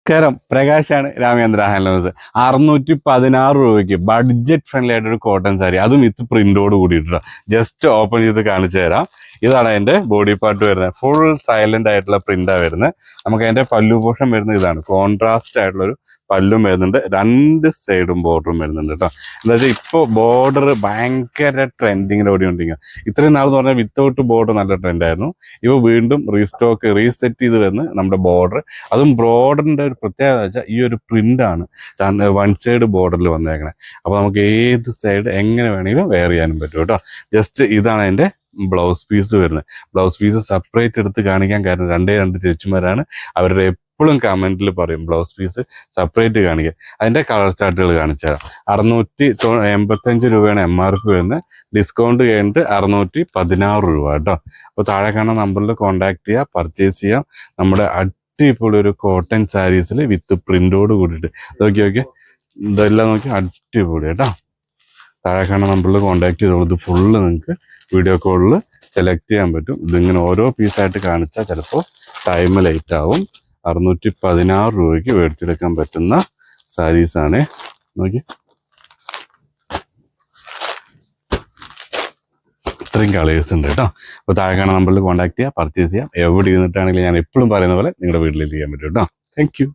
നമസ്കാരം, പ്രകാശാണ് രാമേന്ദ്ര ഹാൻഡ്ലൂംസ്. 616 രൂപയ്ക്ക് budget friendly ആയിട്ടൊരു കോട്ടൺ സാരി, അതും വിത്ത് പ്രിന്റോട് കൂടിയിട്ടോ. ജസ്റ്റ് ഓപ്പൺ ചെയ്ത് കാണിച്ചു തരാം. ഇതാണ് അതിന്റെ ബോഡി പാർട്ട് വരുന്നത്. ഫുൾ സൈലന്റ് ആയിട്ടുള്ള പ്രിന്റാണ് വരുന്നത്. നമുക്ക് അതിന്റെ പല്ലു പോർഷൻ വരുന്നത് ഇതാണ്. കോൺട്രാസ്റ്റ് ആയിട്ടുള്ളൊരു പല്ലും വരുന്നുണ്ട്, രണ്ട് സൈഡും ബോർഡറും വരുന്നുണ്ട് കേട്ടോ. എന്താ വെച്ചാൽ ഇപ്പോൾ ബോർഡർ ഭയങ്കര ട്രെൻഡിങ്ങിൽ ഓടിക്കൊണ്ടിരിക്കുക. ഇത്രയും നാൾ എന്ന് പറഞ്ഞാൽ വിത്തൗട്ട് ബോർഡർ നല്ല ട്രെൻഡായിരുന്നു. ഇപ്പോൾ വീണ്ടും റീസെറ്റ് ചെയ്ത് വരുന്ന നമ്മുടെ ബോർഡർ, അതും ബോർഡറിന്റെ ഒരു പ്രത്യേകത വെച്ചാൽ ഈ ഒരു പ്രിന്റാണ് വൺ സൈഡ് ബോർഡറിൽ വന്നേക്കണേ. അപ്പോൾ നമുക്ക് ഏത് സൈഡ് എങ്ങനെ വേണമെങ്കിലും വെയർ ചെയ്യാനും പറ്റും കേട്ടോ. ജസ്റ്റ് ഇതാണ് അതിന്റെ ബ്ലൗസ് പീസ് വരുന്നത്. ബ്ലൗസ് പീസ് സെപ്പറേറ്റ് എടുത്ത് കാണിക്കാൻ കാരണം രണ്ട് ചേച്ചിമാരാണ്. അവരുടെ എപ്പോഴും കമന്റിൽ പറയും ബ്ലൗസ് പീസ് സെപ്പറേറ്റ് കാണിക്കുക. അതിന്റെ കളർ ചാർട്ടുകൾ കാണിച്ചു തരാം. 685 രൂപയാണ് MRP വരുന്നത്. ഡിസ്കൗണ്ട് കഴിഞ്ഞിട്ട് 616 രൂപ കേട്ടോ. അപ്പോൾ താഴെ കാണുന്ന നമ്പറിൽ കോൺടാക്ട് ചെയ്യുക, പർച്ചേസ് ചെയ്യാം. നമ്മുടെ അടിപൊളി ഒരു കോട്ടൺ സാരീസിൽ വിത്ത് പ്രിന്റോട് കൂടിയിട്ട് നോക്കി ഇതെല്ലാം നോക്കി അടിപൊളി കേട്ടോ. താഴെ കാണുന്ന നമ്പറിൽ കോൺടാക്ട് ചെയ്തോളൂ. ഇത് ഫുള്ള് നിങ്ങൾക്ക് വീഡിയോ കോളിൽ സെലക്ട് ചെയ്യാൻ പറ്റും. ഇതിങ്ങനെ ഓരോ പീസായിട്ട് കാണിച്ചാൽ ചിലപ്പോൾ ടൈം ലേറ്റ് ആവും. 616 രൂപയ്ക്ക് മേടിച്ചെടുക്കാൻ പറ്റുന്ന സാരീസാണ്. നോക്കി ഇത്രയും കളേഴ്സ് ഉണ്ട് കേട്ടോ. അപ്പോൾ താഴെ കാണുന്ന നമ്പറിൽ കോൺടാക്ട് ചെയ്യുക, പർച്ചേസ് ചെയ്യാം. എവിടെ ഇരുന്നിട്ടാണെങ്കിലും ഞാൻ എപ്പോഴും പറയുന്ന പോലെ നിങ്ങളുടെ വീട്ടിലേക്ക് ചെയ്യാൻ പറ്റും കേട്ടോ. Thank you.